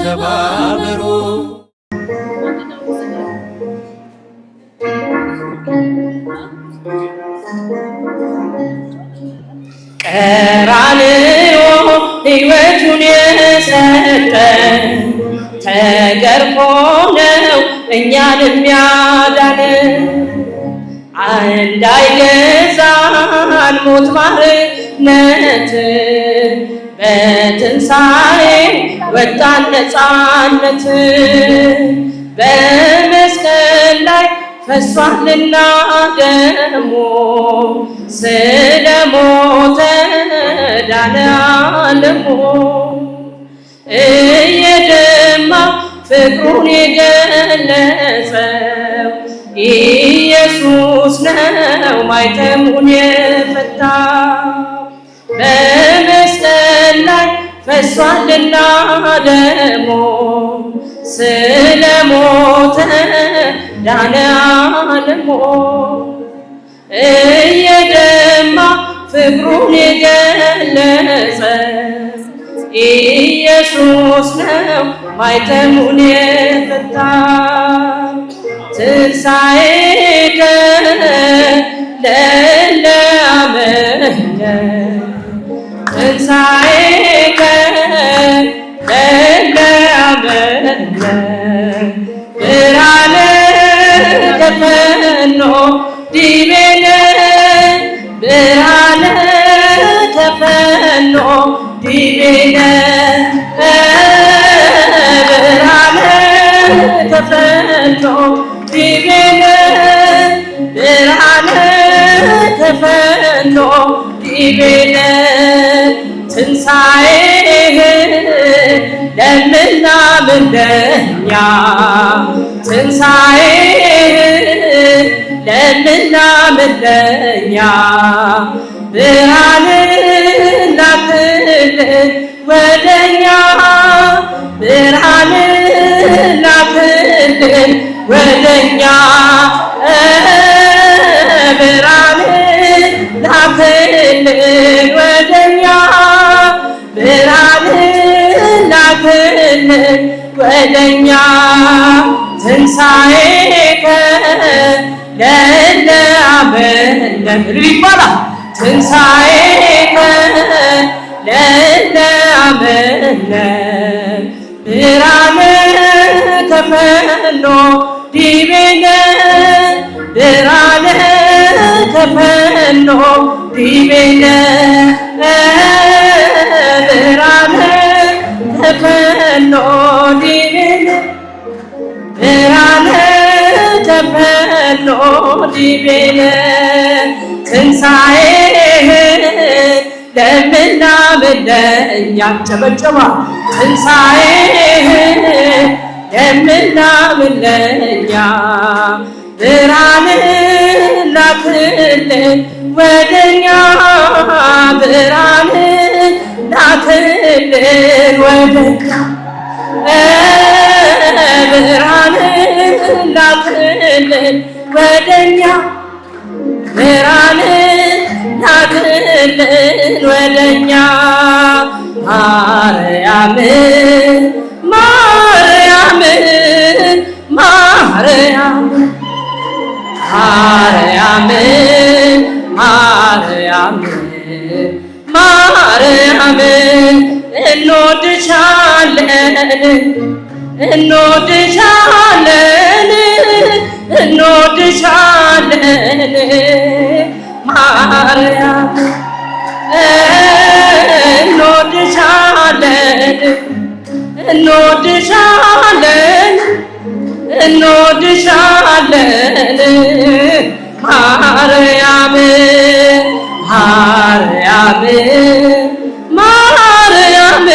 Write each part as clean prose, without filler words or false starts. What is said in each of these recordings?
ተባበሩ። ቀራንዮ ሕይወቱን የሰጠ ተገርፎ ነው እኛን የሚያዳን እንዳይገዛን ሞት ባርነት በትንሣኤ ወጣን ነፃነት በመስቀል ላይ ፈሷልና ደሙ ስለሞተ ዳነ ዓለሙ እየደማ ፍቅሩን የገለጸው ኢየሱስ ነው ማይተሙን የፈታ በመስቀል ላይ ፈሷልና ደሙ ስለሞተ ዳነ ዓለሙ እየደማ ፍቅሩን የገለጸ ኢየሱስ ነው ማይተሙን የፈታ ትንሣኤከ ለእለ አመነ ትንሣኤከ ለእለ አመነ ብርሃነ ተፈኖ ዲቤነ ብርሃነ ተፈኖ ዲቤነ ብርሃነ ተፈኖ ዲቤነ ብርሃነ ተፈኖ ዲቤነ ትንሣኤህ ለምናምን ለእኛ ትንሣኤህ ለምናምን ለእኛ ብርሃን ላክልን ወደኛ ብርሃን ላክልን ወደኛ ብርሃን ላክልን ወደኛ ብርሃን ላክልን ወደኛ ትንሣኤከ ለእለ አመነ ይባላል ትንሣኤከ ለእለ አመነ ብርሃነ ተፈኖ ዲቤነ ብርሃነ ተፈኖ ዲቤነ ብርሃነ ተፈኖ ዲቤነ ብርሃነ ተፈኖ ዲቤነ ትንሣኤህን ለምናምን ለእኛ ጨበጨባ ትንሣኤህን ለምናምን ለእኛ ብርሃንን ላክልን ወደኛ ብርሃንን ላክልን ወደኛ ብርሃንን ላክልን ወደኛ ብርሃንን ላክልን ወደኛ ማርያም ማርያም ማርያም ማርያም ማርያም ማርያም እንወድሻለን እንወድሻለን እንወድሻለን ማርያም እንወድሻለን እንወድሻለን እንወድሻለን ማርያም ማርያም ማርያም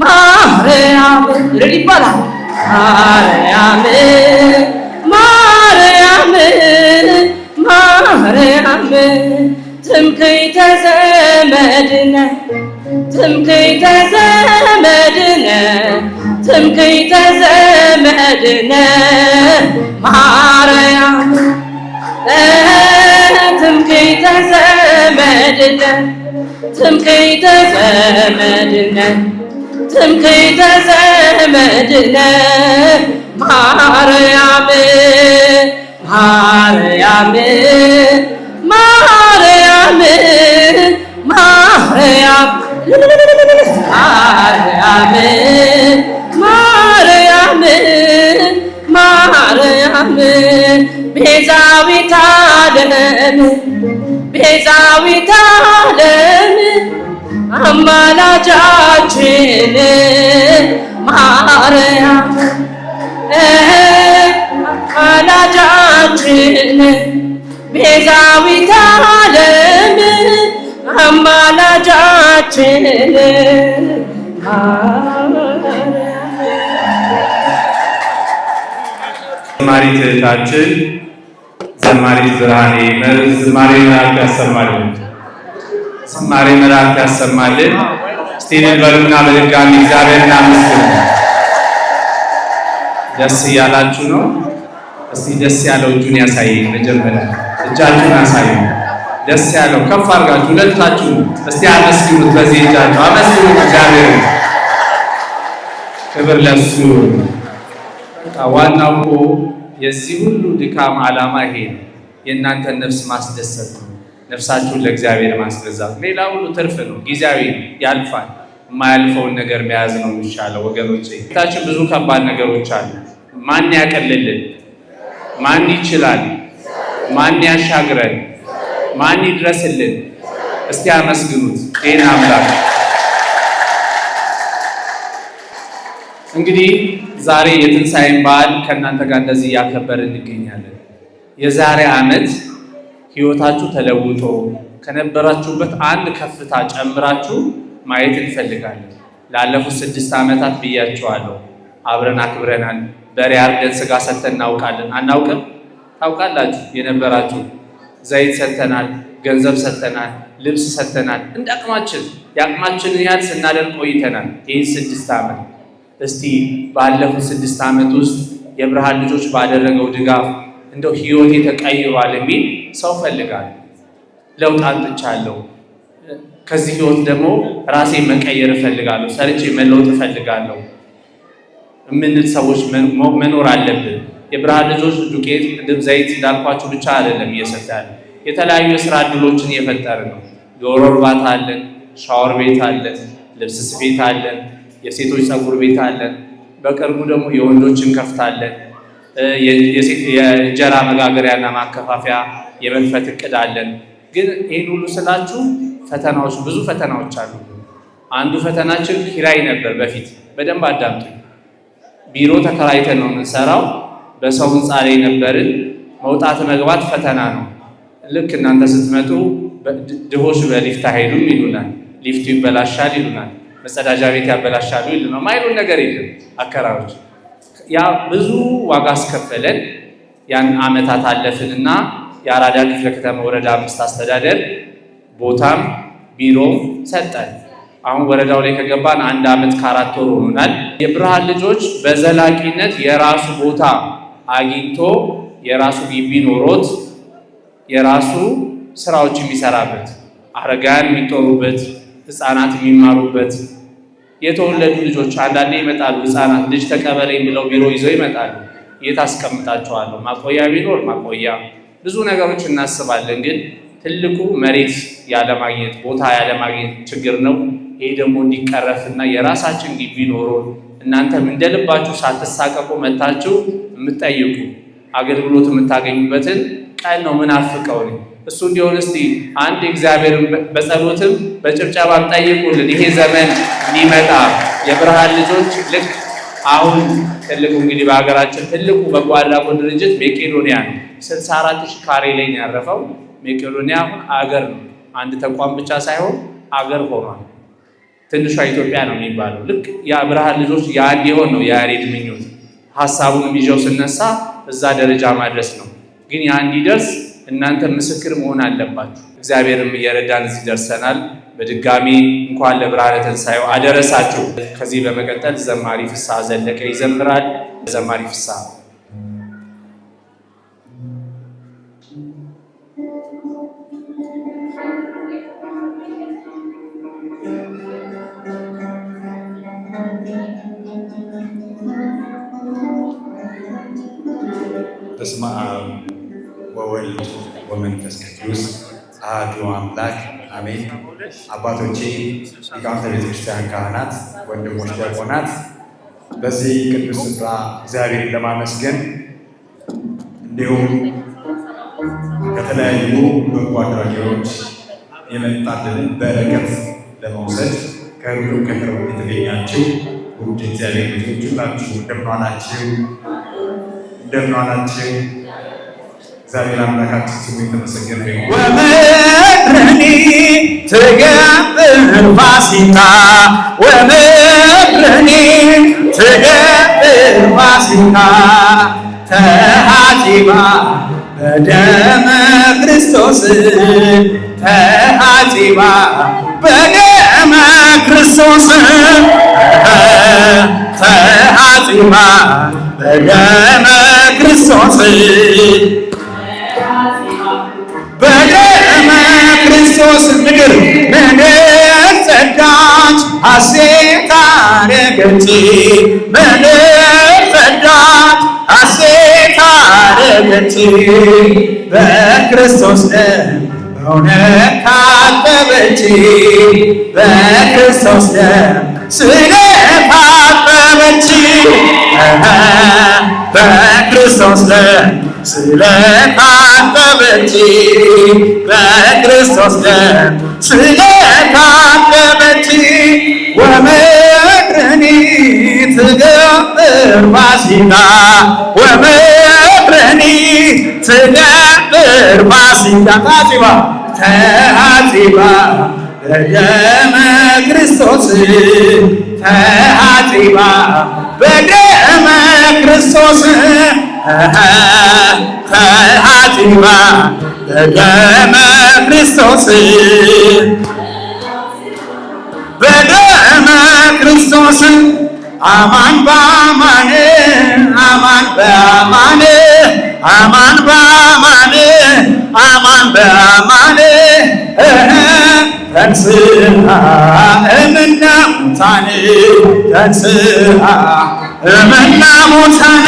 ማርያም ይባላል ማርያም ማርያም ማርያም ትምክህተ ዘመድነ ትምክህተ ዘመድነ ትምክህተ ዘመድነ ማርያም ትምክህተ ዘመድነ ትምክህተ ዘመድነ ትምክህተ ዘመድነ ማርያም ማርያም ማርያም ማርያም ማርያም ማርያም ማርያም ቤዛዊተ ዓለም ቤዛዊተ ዓለም አማላጃችን ማርያም አማላጃችን ቤዛዊተ ዓለም አማላጃችን ዘማሪት እህታችን ዘማሪት ብርሃኔ ዝማሬ መላእክት ያሰማልን። ዝማሬ መላእክት ያሰማልን። እስቲ በሉና በድጋሚ እግዚአብሔርን አመስግኑ። ደስ እያላችሁ ነው? እስቲ ደስ ያለው እጁን ያሳየኝ። መጀመሪያ እጃችሁን አሳዩ። ደስ ያለው ከፍ አድርጋችሁ ሁለታችሁ እስቲ አመስግኑት። በዚህ እጃችሁ አመስግኑት እግዚአብሔርን። ክብር ለሱ። ዋናው እኮ የዚህ ሁሉ ድካም ዓላማ ይሄ ነው። የእናንተን ነፍስ ማስደሰት ነው። ነፍሳችሁን ለእግዚአብሔር ማስገዛት። ሌላ ሁሉ ትርፍ ነው፣ ጊዜያዊ ያልፋል። የማያልፈውን ነገር መያዝ ነው የሚሻለው ወገኖቼ። ታችን ብዙ ከባድ ነገሮች አሉ። ማን ያቀልልን? ማን ይችላል? ማን ያሻግረን? ማን ይድረስልን? እስቲ አመስግኑት ጤና አምላክ። እንግዲህ ዛሬ የትንሣኤን በዓል ከእናንተ ጋር እንደዚህ እያከበርን እንገኛለን። የዛሬ ዓመት ሕይወታችሁ ተለውጦ ከነበራችሁበት አንድ ከፍታ ጨምራችሁ ማየት እንፈልጋለን። ላለፉት 6 ዓመታት ብያችኋለሁ፣ አብረን አክብረናል። በሬ አርደን ስጋ ሰጥተን እናውቃለን? አናውቅም? ታውቃላችሁ የነበራችሁ። ዘይት ሰጥተናል፣ ገንዘብ ሰጥተናል፣ ልብስ ሰጥተናል። እንደ አቅማችን የአቅማችንን ያህል ስናደርግ ቆይተናል። ይህን 6 ዓመት እስቲ ባለፉት 6 ዓመት ውስጥ የብርሃን ልጆች ባደረገው ድጋፍ እንደው ሕይወቴ ተቀይሯል የሚል ሰው ፈልጋለሁ። ለውጥ አምጥቻለሁ፣ ከዚህ ሕይወት ደግሞ ራሴ መቀየር እፈልጋለሁ፣ ሰርቼ መለወጥ እፈልጋለሁ የምንል ሰዎች መኖር አለብን። የብርሃን ልጆች ዱቄት፣ ቅድም ዘይት እንዳልኳችሁ ብቻ አይደለም እየሰጠ ያለ፣ የተለያዩ የስራ እድሎችን እየፈጠረ ነው። ዶሮ እርባታ አለን፣ ሻወር ቤት አለን፣ ልብስ ስፌት አለን፣ የሴቶች ፀጉር ቤት አለን። በቅርቡ ደግሞ የወንዶች እንከፍታለን። የእንጀራ መጋገሪያና ማከፋፈያ የመክፈት እቅድ አለን። ግን ይህን ሁሉ ስላችሁ ፈተናዎች፣ ብዙ ፈተናዎች አሉ። አንዱ ፈተናችን ኪራይ ነበር። በፊት በደንብ አዳምጡ። ቢሮ ተከራይተን ነው የምንሰራው። በሰው ህንፃ ላይ ነበርን። መውጣት መግባት ፈተና ነው። ልክ እናንተ ስትመጡ ድሆች በሊፍት አይሄዱም ይሉናል። ሊፍቱ ይበላሻል ይሉናል። መጸዳጃ ቤት ያበላሻሉ ይሉናል። ማይሉን ነገር የለም አከራዮች። ያ ብዙ ዋጋ አስከፈለን። ያን ዓመታት አለፍንና የአራዳ ክፍለ ከተማ ወረዳ 5 አስተዳደር ቦታም ቢሮም ሰጠን። አሁን ወረዳው ላይ ከገባን 1 ዓመት ከ4 ወር ሆኖናል። የብርሃን ልጆች በዘላቂነት የራሱ ቦታ አግኝቶ የራሱ ግቢ ኖሮት የራሱ ስራዎች የሚሰራበት፣ አረጋውያን የሚጦሩበት፣ ህፃናት የሚማሩበት፣ የተወለዱ ልጆች አንዳንዴ ይመጣሉ። ህፃናት ልጅ ተቀበለኝ ብለው ቢሮ ይዘው ይመጣሉ። የት አስቀምጣቸዋለሁ? ማቆያ ቢኖር ማቆያ፣ ብዙ ነገሮች እናስባለን። ግን ትልቁ መሬት ያለማግኘት፣ ቦታ ያለማግኘት ችግር ነው። ይሄ ደግሞ እንዲቀረፍና የራሳችን ግቢ ኖሮ እናንተም እንደልባችሁ ሳትሳቀቁ መታችሁ የምትጠይቁ አገልግሎት የምታገኙበትን ቀን ነው ምናፍቀው ነው። እሱ እንዲሆን እስቲ አንድ እግዚአብሔርን በጸሎትም በጭብጨባም ጠይቁልን። ይሄ ዘመን እንዲመጣ የብርሃን ልጆች ልክ አሁን ትልቁ እንግዲህ በሀገራችን ትልቁ በጎ አድራጎት ድርጅት መቄዶንያ ነው። 64,000 ካሬ ላይ ነው ያረፈው። መቄዶንያ አሁን አገር ነው። አንድ ተቋም ብቻ ሳይሆን አገር ሆኗል። ትንሿ ኢትዮጵያ ነው የሚባለው። ልክ የብርሃን ልጆች ያ እንዲሆን ነው የያሬድ ምኞት። ሀሳቡንም ይዘው ስነሳ እዛ ደረጃ ማድረስ ነው። ግን ያ እንዲደርስ እናንተ ምስክር መሆን አለባችሁ። እግዚአብሔርም እየረዳን እዚህ ደርሰናል። በድጋሚ እንኳን ለብርሃነ ትንሣኤው አደረሳችሁ። ከዚህ በመቀጠል ዘማሪ ፍስሐ ዘለቀ ይዘምራል። ዘማሪ ፍስሐ በስመ አብ ወወልድ ወመንፈስ ቅዱስ አሐዱ አምላክ አሜን። አባቶቼ ሊቃውንተ ቤተክርስቲያን፣ ካህናት፣ ወንድሞች ዲያቆናት በዚህ ቅዱስ ስፍራ እግዚአብሔርን ለማመስገን እንዲሁም ከተለያዩ በጎ አድራጊዎች የመጣልንን በረከት ለመውሰድ ከሩቅ ከቅርብ የተገኛችሁ ውድ እግዚአብሔር ልጆች ሁላችሁ እንደምን ዋላችሁ? እንደምን ዋላችሁ? እግዚአብሔር አምላካችን ስሙ የተመሰገነ ይሁን። ወምድርኒ ትገብር ፋሲካ ወምድርኒ ትገብር ፋሲካ ተሃጢባ በደመ ክርስቶስ ተሃጢባ በደመ ክርስቶስ ተሃጢባ በደመ ክርስቶስ በደመ ክርስቶስ ምድር ጸዳች ሐሴት አደረገች ምድር ጸዳች ሐሴት አደረገች በክርስቶስ ደም በእውነት ታጠበች በክርስቶስ ደም ስለታጠበች በክርስቶስ ደም ስለታጠበች በክርስቶስ ደም ስለታጠበች ወምድርኒ ትገብር ፋሲካ ወምድርኒ ትገብር ፋሲካ ተሃጢባ በደመ ክርስቶስ ተሃጢባ በደመ ክርስቶስ ተሃጢባ በደመ ክርስቶስ በደመ ክርስቶስ አማን በአማን አማን በአማን አማን በአማን አማን በአማን ተንሥአ እምነ ሙታን ተንሥአ እምነ ሙታን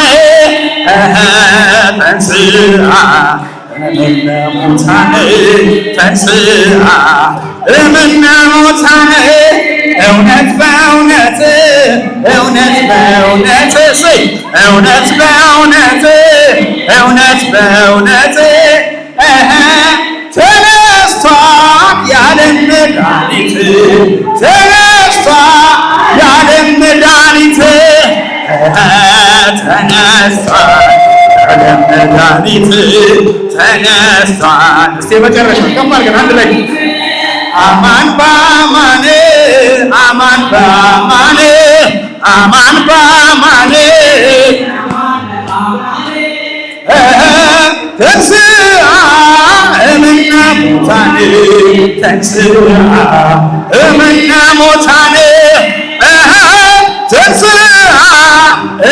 ተንሥአ እምነ ሙታን ተንሥአ እምነ ሙታን እውነት በእውነት እውነት በእውነት እውነት በእውነት እውነት በእውነት ተነስቷል ያለም መድኃኒት ተነስቷል ያለም መድኃኒት ተነስቷል ያለም መድኃኒት ተነስቷል። እስቲ መጨረሻ ከፍ አድርገን አንድ ላይ አማን በአማን አማን በአማን አማን በአማን ተንሥአ እምነ ሙታን ተንሥአ እምነ ሙታን ተንሥአ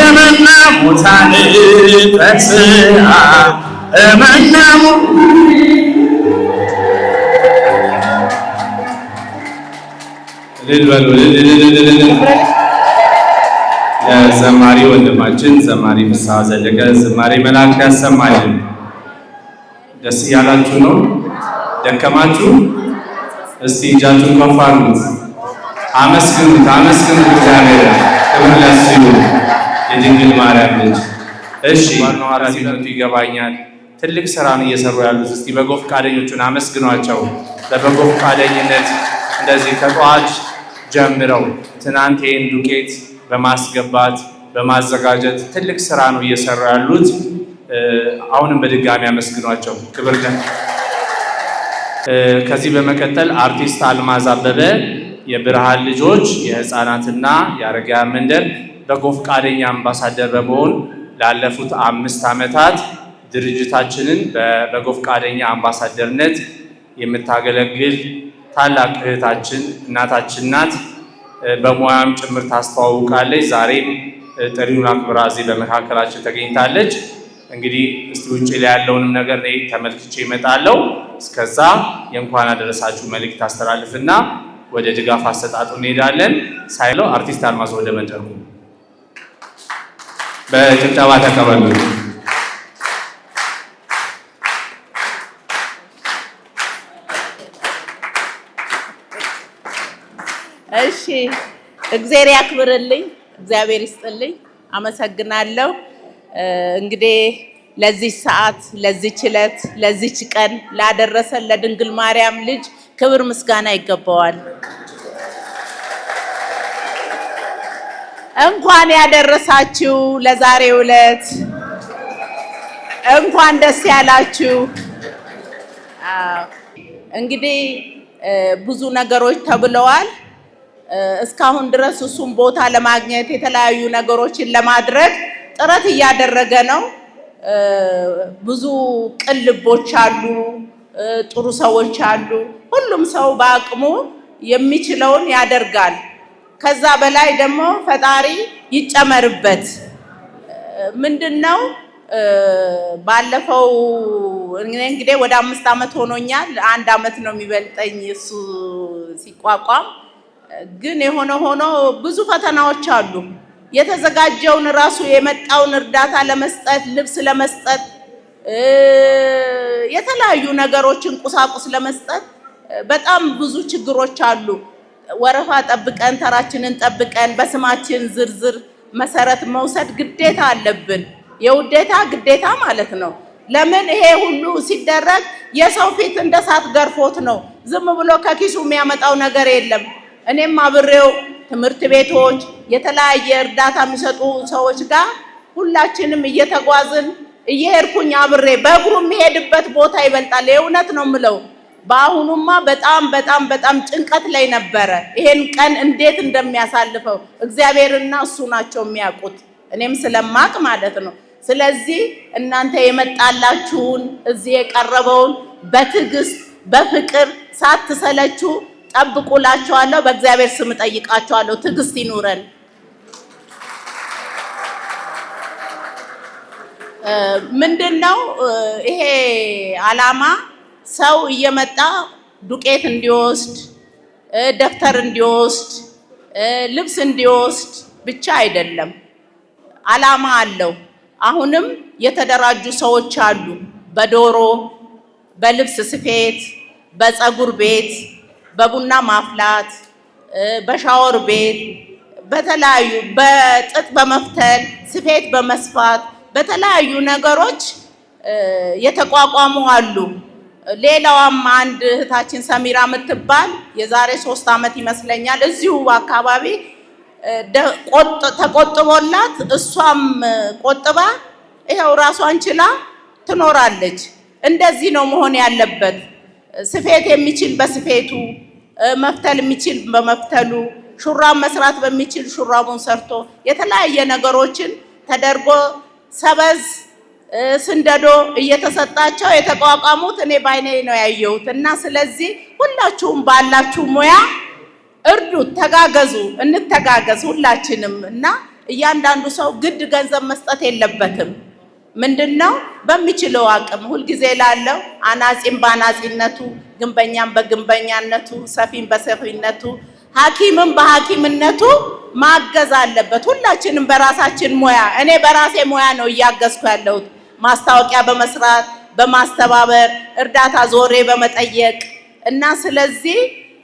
እምነ ሙታን ተንሥአ እምነ ለዘማሪ ወንድማችን ዘማሪ ፍስሐ ዘለቀ ዝማሬ መላእክት ያሰማልን። ደስ እያላችሁ ነው? ደከማችሁ? እስቲ እጃችሁን ከፍ አድርጉት፣ አመስግኑት፣ አመስግኑት። እግዚአብሔር ክብር ለእሱ ይሁን፣ የድንግል ማርያም ልጅ። እሺ ዋናው ኃላፊነቱ ይገባኛል። ትልቅ ስራ ነው እየሰሩ ያሉት። እስቲ በጎ ፈቃደኞቹን አመስግኗቸው። በበጎ ፈቃደኝነት እንደዚህ ከጠዋት ጀምረው ትናንት ይህን ዱቄት በማስገባት በማዘጋጀት ትልቅ ስራ ነው እየሰሩ ያሉት። አሁንም በድጋሚ አመስግኗቸው። ክብር ከዚህ በመቀጠል አርቲስት አልማዝ አበበ የብርሃን ልጆች የህፃናትና የአረጋውያን መንደር በጎ ፈቃደኛ አምባሳደር በመሆን ላለፉት 5 ዓመታት ድርጅታችንን በበጎ ፈቃደኛ አምባሳደርነት የምታገለግል ታላቅ እህታችን እናታችን ናት። በሙያም ጭምር ታስተዋውቃለች። ዛሬም ጥሪውን አክብራ እዚህ በመካከላችን ተገኝታለች። እንግዲህ እስቲ ውጭ ላይ ያለውንም ነገር እኔ ተመልክቼ እመጣለሁ። እስከዛ የእንኳን አደረሳችሁ መልእክት አስተላልፍና ወደ ድጋፍ አሰጣጡ እንሄዳለን። ሳይለው አርቲስት አልማዝ ወደ መድረኩ በጭብጨባ ተቀበሉ። እሺ እግዚአብሔር ያክብርልኝ፣ እግዚአብሔር ይስጥልኝ። አመሰግናለሁ። እንግዲህ ለዚህ ሰዓት፣ ለዚህ ችለት፣ ለዚህ ቀን ላደረሰን ለድንግል ማርያም ልጅ ክብር ምስጋና ይገባዋል። እንኳን ያደረሳችሁ ለዛሬው ዕለት፣ እንኳን ደስ ያላችሁ። እንግዲህ ብዙ ነገሮች ተብለዋል። እስካሁን ድረስ እሱም ቦታ ለማግኘት የተለያዩ ነገሮችን ለማድረግ ጥረት እያደረገ ነው። ብዙ ቅን ልቦች አሉ፣ ጥሩ ሰዎች አሉ። ሁሉም ሰው በአቅሙ የሚችለውን ያደርጋል። ከዛ በላይ ደግሞ ፈጣሪ ይጨመርበት። ምንድነው ባለፈው እንግዲህ ወደ 5 ዓመት ሆኖኛል። 1 ዓመት ነው የሚበልጠኝ እሱ ሲቋቋም። ግን የሆነ ሆኖ ብዙ ፈተናዎች አሉ። የተዘጋጀውን ራሱ የመጣውን እርዳታ ለመስጠት፣ ልብስ ለመስጠት፣ የተለያዩ ነገሮችን ቁሳቁስ ለመስጠት በጣም ብዙ ችግሮች አሉ። ወረፋ ጠብቀን ተራችንን ጠብቀን በስማችን ዝርዝር መሰረት መውሰድ ግዴታ አለብን። የውዴታ ግዴታ ማለት ነው። ለምን ይሄ ሁሉ ሲደረግ የሰው ፊት እንደ ሳት ገርፎት ነው። ዝም ብሎ ከኪሱ የሚያመጣው ነገር የለም። እኔም አብሬው ትምህርት ቤቶች፣ የተለያየ እርዳታ የሚሰጡ ሰዎች ጋር ሁላችንም እየተጓዝን እየሄድኩኝ አብሬ በእግሩ የሚሄድበት ቦታ ይበልጣል። የእውነት ነው የምለው። በአሁኑማ በጣም ጭንቀት ላይ ነበረ። ይሄን ቀን እንዴት እንደሚያሳልፈው እግዚአብሔርና እሱ ናቸው የሚያውቁት፣ እኔም ስለማቅ ማለት ነው። ስለዚህ እናንተ የመጣላችሁን እዚህ የቀረበውን በትዕግስት በፍቅር ሳትሰለችሁ ጠብቁላችኋለሁ። በእግዚአብሔር ስም ጠይቃችኋለሁ። ትዕግስት ይኑረን። ምንድነው ይሄ ዓላማ? ሰው እየመጣ ዱቄት እንዲወስድ፣ ደብተር እንዲወስድ፣ ልብስ እንዲወስድ ብቻ አይደለም። ዓላማ አለው። አሁንም የተደራጁ ሰዎች አሉ። በዶሮ፣ በልብስ ስፌት፣ በፀጉር ቤት፣ በቡና ማፍላት፣ በሻወር ቤት፣ በተለያዩ በጥጥ በመፍተል ስፌት በመስፋት በተለያዩ ነገሮች የተቋቋሙ አሉ። ሌላዋም አንድ እህታችን ሰሚራ የምትባል የዛሬ 3 ዓመት ይመስለኛል እዚሁ አካባቢ ተቆጥቦላት እሷም ቆጥባ ይሄው ራሷን ችላ ትኖራለች። እንደዚህ ነው መሆን ያለበት። ስፌት የሚችል በስፌቱ፣ መፍተል የሚችል በመፍተሉ፣ ሹራብ መስራት በሚችል ሹራቡን ሰርቶ የተለያየ ነገሮችን ተደርጎ ሰበዝ ስንደዶ እየተሰጣቸው የተቋቋሙት እኔ ባይኔ ነው ያየሁት። እና ስለዚህ ሁላችሁም ባላችሁ ሙያ እርዱት፣ ተጋገዙ፣ እንተጋገዝ ሁላችንም። እና እያንዳንዱ ሰው ግድ ገንዘብ መስጠት የለበትም። ምንድነው በሚችለው አቅም ሁልጊዜ ላለው አናጺም በአናጺነቱ፣ ግንበኛም በግንበኛነቱ፣ ሰፊም በሰፊነቱ፣ ሐኪምም በሐኪምነቱ ማገዝ አለበት። ሁላችንም በራሳችን ሙያ፣ እኔ በራሴ ሙያ ነው እያገዝኩ ያለሁት። ማስታወቂያ በመስራት በማስተባበር እርዳታ ዞሬ በመጠየቅ እና ስለዚህ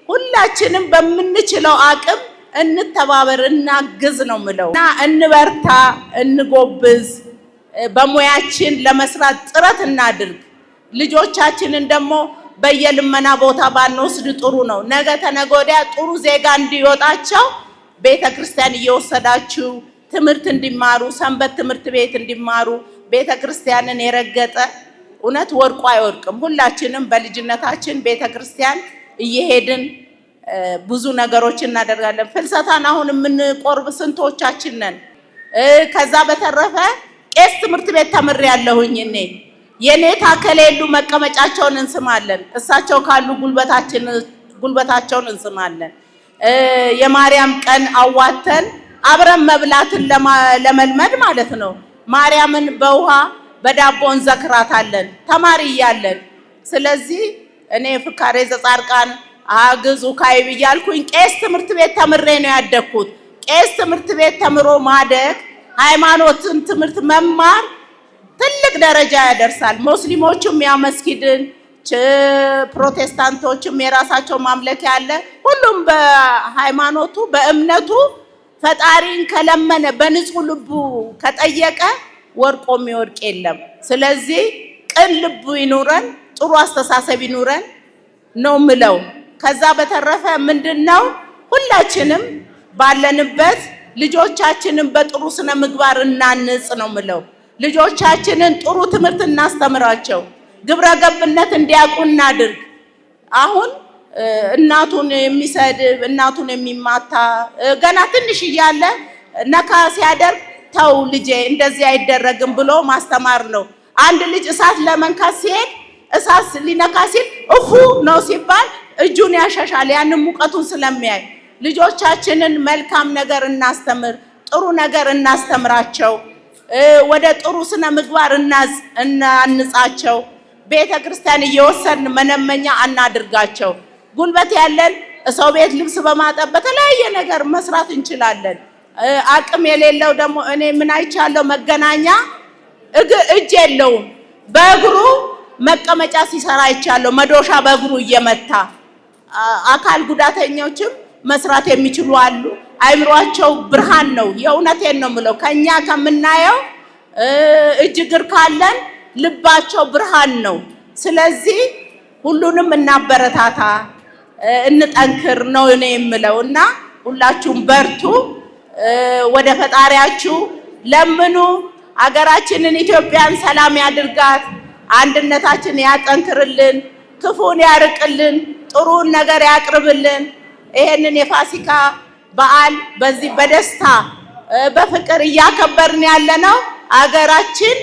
ሁላችንም በምንችለው አቅም እንተባበር፣ እናግዝ ነው ምለው እና እንበርታ፣ እንጎብዝ፣ በሙያችን ለመስራት ጥረት እናድርግ። ልጆቻችንን ደግሞ በየልመና ቦታ ባንወስድ ጥሩ ነው። ነገ ተነገ ወዲያ ጥሩ ዜጋ እንዲወጣቸው ቤተክርስቲያን እየወሰዳችሁ ትምህርት እንዲማሩ፣ ሰንበት ትምህርት ቤት እንዲማሩ። ቤተክርስቲያንን የረገጠ እውነት ወርቁ አይወርቅም። ሁላችንም በልጅነታችን ቤተክርስቲያን እየሄድን ብዙ ነገሮችን እናደርጋለን። ፍልሰታን አሁን የምንቆርብ ስንቶቻችን ነን? ከዛ በተረፈ ቄስ ትምህርት ቤት ተምሬያለሁኝ እኔ። የኔታ ከሌሉ መቀመጫቸውን እንስማለን፣ እሳቸው ካሉ ጉልበታቸውን እንስማለን። የማርያም ቀን አዋተን አብረን መብላትን ለመልመድ ማለት ነው። ማርያምን በውሃ በዳቦ እንዘክራታለን ተማሪ እያለን። ስለዚህ እኔ ፍካሬ ዘጻርቃን አግዙ ካይብ እያልኩኝ ቄስ ትምህርት ቤት ተምሬ ነው ያደግኩት። ቄስ ትምህርት ቤት ተምሮ ማደግ፣ ሃይማኖትን ትምህርት መማር ትልቅ ደረጃ ያደርሳል። ሙስሊሞቹም ያመስጊድን ፕሮቴስታንቶችም የራሳቸው ማምለኪያ አለ። ሁሉም በሃይማኖቱ በእምነቱ ፈጣሪን ከለመነ በንጹህ ልቡ ከጠየቀ ወርቆ የሚወድቅ የለም። ስለዚህ ቅን ልቡ ይኑረን፣ ጥሩ አስተሳሰብ ይኑረን ነው ምለው። ከዛ በተረፈ ምንድነው ሁላችንም ባለንበት ልጆቻችንን በጥሩ ስነ ምግባር እናንጽ ነው ምለው። ልጆቻችንን ጥሩ ትምህርት እናስተምራቸው፣ ግብረ ገብነት እንዲያውቁ እናድርግ። አሁን እናቱን የሚሰድብ እናቱን የሚማታ ገና ትንሽ እያለ ነካ ሲያደርግ ተው ልጄ እንደዚህ አይደረግም ብሎ ማስተማር ነው። አንድ ልጅ እሳት ለመንካት ሲሄድ እሳት ሊነካ ሲል እፉ ነው ሲባል እጁን ያሻሻል፣ ያንን ሙቀቱን ስለሚያይ። ልጆቻችንን መልካም ነገር እናስተምር፣ ጥሩ ነገር እናስተምራቸው፣ ወደ ጥሩ ስነ ምግባር እናንጻቸው። ቤተ ክርስቲያን እየወሰድን መነመኛ አናድርጋቸው። ጉልበት ያለን ሰው ቤት ልብስ በማጠብ በተለያየ ነገር መስራት እንችላለን። አቅም የሌለው ደግሞ እኔ ምን አይቻለሁ፣ መገናኛ እጅ የለውም በእግሩ መቀመጫ ሲሰራ አይቻለሁ፣ መዶሻ በእግሩ እየመታ። አካል ጉዳተኞችም መስራት የሚችሉ አሉ። አይምሯቸው ብርሃን ነው። የእውነቴን ነው የምለው። ከኛ ከምናየው እጅ እግር ካለን ልባቸው ብርሃን ነው። ስለዚህ ሁሉንም እናበረታታ፣ እንጠንክር ነው እኔ የምለው እና ሁላችሁም በርቱ፣ ወደ ፈጣሪያችሁ ለምኑ። አገራችንን ኢትዮጵያን ሰላም ያድርጋት፣ አንድነታችን ያጠንክርልን፣ ክፉን ያርቅልን፣ ጥሩን ነገር ያቅርብልን። ይሄንን የፋሲካ በዓል በዚህ በደስታ በፍቅር እያከበርን ያለነው አገራችን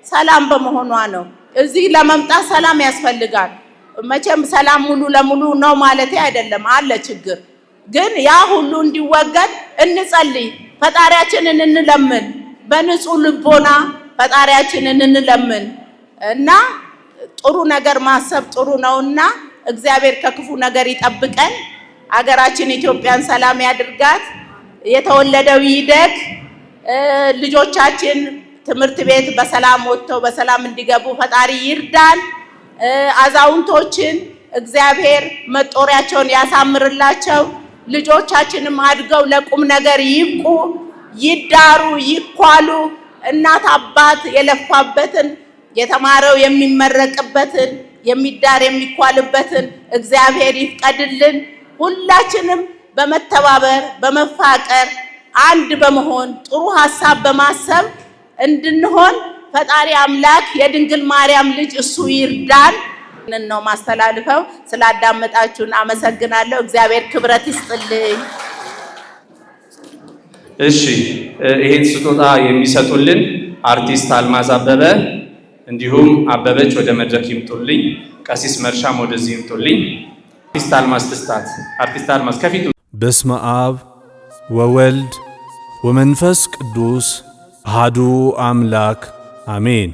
ሰላም በመሆኗ ነው። እዚህ ለመምጣት ሰላም ያስፈልጋል። መቼም ሰላም ሙሉ ለሙሉ ነው ማለት አይደለም፣ አለ ችግር። ግን ያ ሁሉ እንዲወገድ እንጸልይ፣ ፈጣሪያችንን እንለምን፣ በንጹህ ልቦና ፈጣሪያችንን እንለምን እና ጥሩ ነገር ማሰብ ጥሩ ነውና እግዚአብሔር ከክፉ ነገር ይጠብቀን። አገራችን ኢትዮጵያን ሰላም ያድርጋት። የተወለደው ይደግ። ልጆቻችን ትምህርት ቤት በሰላም ወጥተው በሰላም እንዲገቡ ፈጣሪ ይርዳን። አዛውንቶችን እግዚአብሔር መጦሪያቸውን ያሳምርላቸው። ልጆቻችንም አድገው ለቁም ነገር ይብቁ፣ ይዳሩ፣ ይኳሉ። እናት አባት የለፋበትን የተማረው የሚመረቅበትን የሚዳር የሚኳልበትን እግዚአብሔር ይፍቀድልን። ሁላችንም በመተባበር በመፋቀር አንድ በመሆን ጥሩ ሐሳብ በማሰብ እንድንሆን ፈጣሪ አምላክ የድንግል ማርያም ልጅ እሱ ይርዳን ነው ማስተላልፈው። ስላዳመጣችሁን አመሰግናለሁ። እግዚአብሔር ክብረት ይስጥልኝ። እሺ፣ ይሄን ስጦታ የሚሰጡልን አርቲስት አልማዝ አበበ እንዲሁም አበበች ወደ መድረክ ይምጡልኝ። ቀሲስ መርሻም ወደዚህ ይምጡልኝ። አርቲስት አልማዝ ትስጣት። አርቲስት አልማዝ ከፊቱ። በስመ አብ ወወልድ ወመንፈስ ቅዱስ አሐዱ አምላክ አሜን።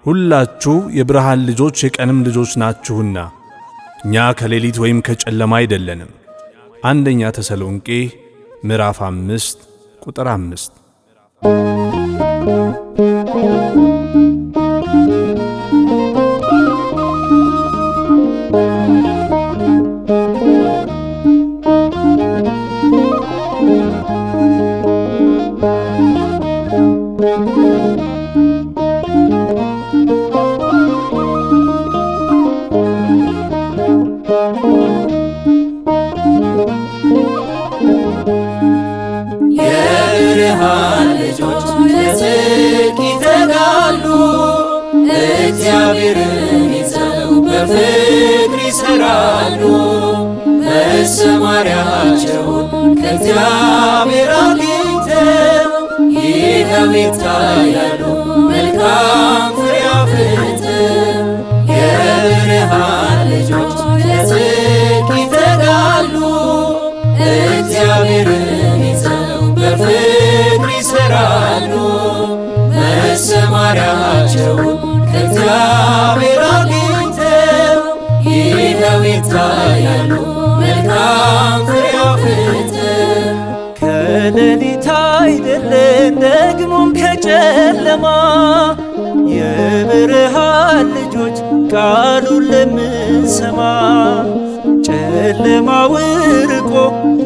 ሁላችሁ የብርሃን ልጆች የቀንም ልጆች ናችሁና እኛ ከሌሊት ወይም ከጨለማ አይደለንም። አንደኛ ተሰሎንቄ ምዕራፍ 5 ቁጥር 5። የብርሃን ልጆች ለጽድቅ ይተጋሉ፣ እግዚአብሔርን ይዘው በፍቅር ይሰራሉ። መሰማሪያቸውን ከእግዚአብሔር አግኝተው ይኸው ይታያሉ መልካም ፍሬ አፍርተው። የብርሃን ልጆች ለጽድቅ ይተጋሉ፣ እግዚአብሔርን ይዘው በፍቅር ይሰራሉ። መሰማሪያቸውን ከእግዚአብሔር አግኝተው ይኸው ይታያሉ መልካም ፍሬ አፍርተው። ከሌሊት አይደለም ደግሞም ከጨለማ የብርሃን ልጆች ቃሉን ለምንሰማ ጨለማው ርቆ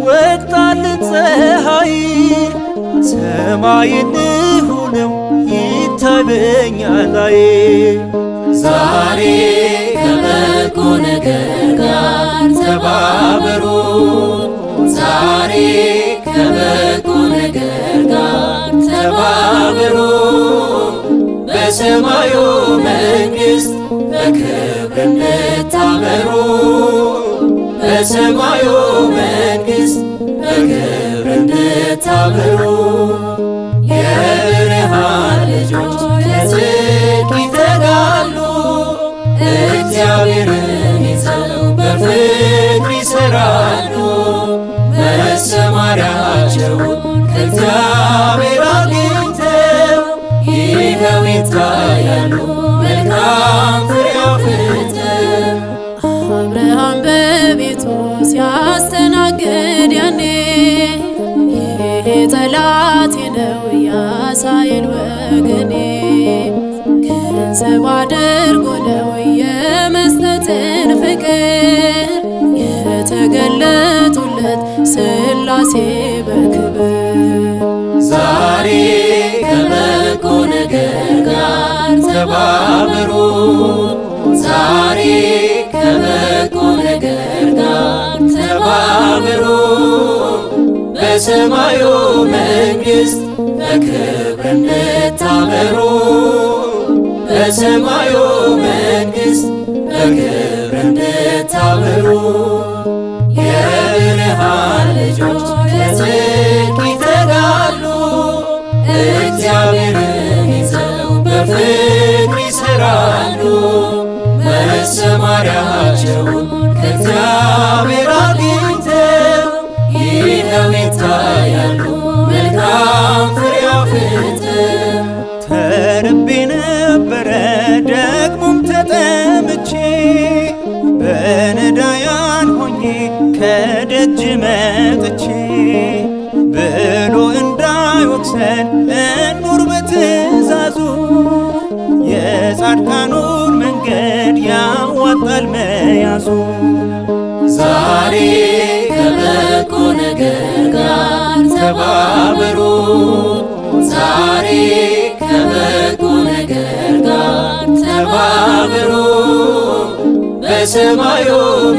ወጣልን ፀሐይ ሰማይ እንሁነው ይታይ በኛ ላይ ዛሬ ከበጎ ነገር ጋር ተባበሩ ዛሬ ከበጎ ነገር ጋር ተባበሩ በሰማዩ መንግሥት በክብር እንድታበሩ በሰማዩ መንግሥት በክብር እንድታበሩ የብርሃን ልጆች ለጽድቅ ይተጋሉ እግዚአብሔርን ይዘው በፍቅር ይሠራሉ መሰማሪያቸውን ከእግዚአብሔር አግኝተው ይኸው ይታያሉ መልካም ፍሬ አፍርተው አብርሃም በቤቱ ሲያስተናግድ ያኔ ይሄ ጠላቴ ነው ያሳየን ወገኔ ገንዘብ አድርጎ ነው የመስጠትን ፍቅር የተገለጡለት ሥላሴ በክብር ዛሬ ከበጎ ነገር ጋር ተባበሩ ዛሬ ከበጎ ነገር ጋር ተባበሩ በሰማዩ መንግሥት በክብር እንድታበሩ በሰማዩ መንግሥት በክብር እንድታበሩ የብርሃን ልጆች ለጽድቅ ይተጋሉ እግዚአብሔርን ይዘው በፍቅር ይሠራሉ መሰማሪያቸውን ከእግዚአብሔር አግኝተው ይኸው ይታያሉ መልካም ፍሬ አፍርተው ተርቤ ነበረ ደግሞም ተጠምቼ በነዳያን ሆኜ ከደጅ መጥቼ ብሎ እንዳይወቅሰን እንኑር በትእዛዙ የጻድቃኑን መንገድ ያዋጣል መያዙ ዛሬ ከበጎ ነገር ጋር ተባበሩ ዛሬ ከበጎ ነገር ጋር ተባበሩ በሰማዩ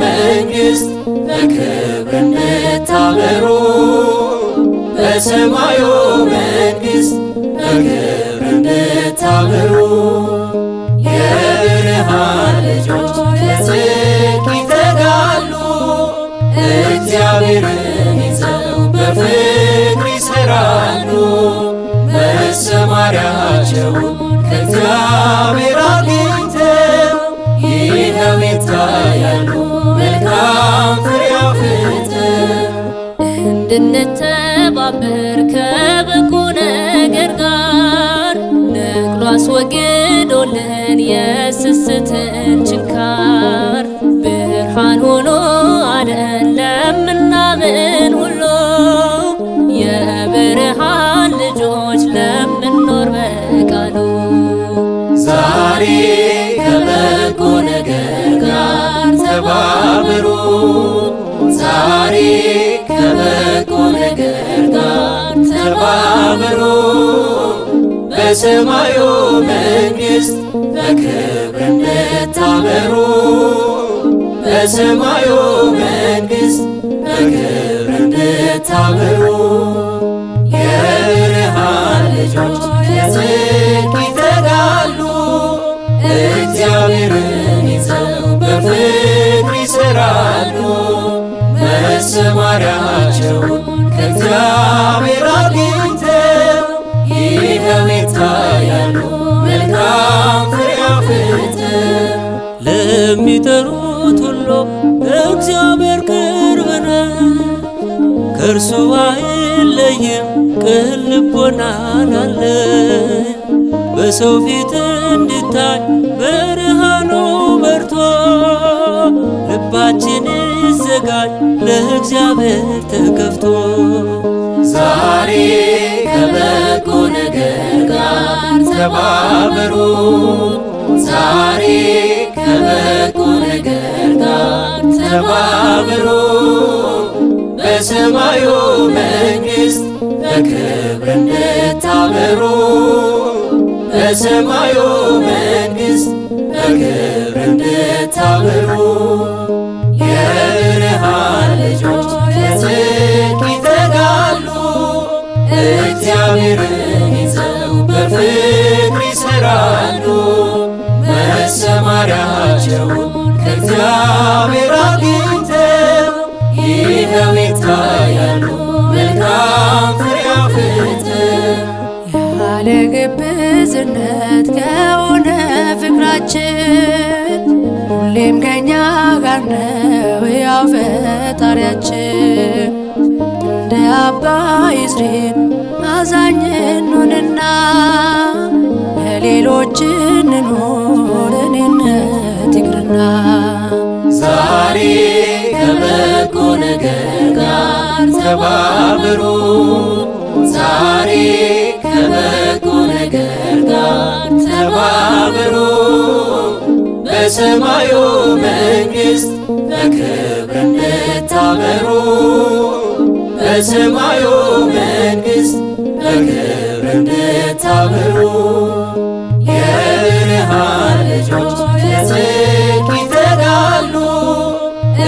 መንግሥት በክብር እንድታበሩ በሰማዩ መንግሥት በክብር እንድታበሩ የብርሃን ልጆች ለጽድቅ ይተጋሉ እግዚአብሔርን ይዘው በፍቅር ይሠራሉ መሰማሪያቸውን ከእግዚአብሔር አግኝተው ይኸው ይታያሉ መልካም ፍሬ አፍርተው እንድንተባበር ከበጎ ነገር ጋር ነቅሎ አስወግዶልን የስስትን ችንካር ብርሃን ሆኖ አለን ለምናምን ሁሉ የብርሃን ልጆች ለምንኖር በቃሉ ዛሬ ከበጎ ነገር ጋር ተባበሩ ዛሬ ከበጎ ነገር ጋር ተባበሩ በሰማዩ መንግሥት በክብር እንድታበሩ በሰማዩ መንግሥት በክብር እንድታበሩ የብርሃን ልጆች ለጽድቅ ይተጋሉ እግዚአብሔርን ይዘው በፍቅር ይሠራሉ መሰማሪያቸውን ከእግዚአብሔር አግኝተው ይኸው ይታያሉ መልካም ፍሬ አፍርተው ለሚጠሩት ሁሉ እግዚአብሔር ቅርብ ነው ከእርሱ አይለይም ቅን ልቦና ላለው በሰው ፊት እንዲታይ ብርሃኑ በርቶ ልባችን ይዘጋጅ ለእግዚአብሔር ተከፍቶ ዛሬ ከበጎ ነገር ጋር ተባበሩ ዛሬ ከበጎ ነገር ጋር ተባብሮ በሰማዩ መንግሥት በክብር እንድታበሩ በሰማዩ መንግሥት በክብር እንድታበሩ የብርሃን ልጆች ለጽድቅ ይተጋሉ እግዚአብሔርን ይዘው በፍቅር ይሠራሉ መሰማሪያቸውን ከእግዚአብሔር አግኝተው ይኸው ይታያሉ መልካም ፍሬ አፍርተው። ያለ ግብዝነት ከሆነ ፍቅራችን ሁሌም ከኛ ጋር ነው ያው ፈጣሪያችን። እንደ አባ ኤፍሬም አዛኝ እንሁንና ለሌሎች እንኑር እኔነት ይቅርና። ዛሬ ከበጎ ነገር ጋር ተባብሩ ዛሬ ከበጎ ነገር ጋር ተባብሩ በሰማዩ መንግሥት በክብር እንድታበሩ በሰማዩ መንግሥት በክብር እንድታበሩ የብርሃን ልጆች ለጽድቅ ይተጋሉ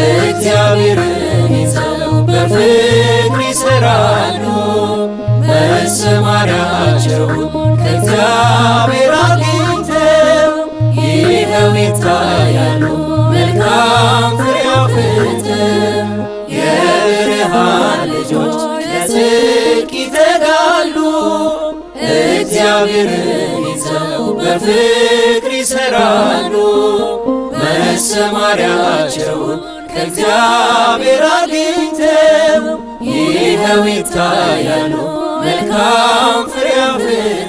እግዚአብሔርን ይዘው በፍቅር ይሠራሉ መሰማሪያቸውን ከእግዚአብሔር አግኝተው ይኸው ይታያሉ መልካም ፍሬ አፍርተው። የብርሃን ልጆች ለጽድቅ ይተጋሉ እግዚአብሔርን ይዘው በፍቅር ይሠራሉ መሰማሪያቸውን ከእግዚአብሔር አግኝተው ይኸው ይታያሉ መልካም ፍሬ አፍርተው።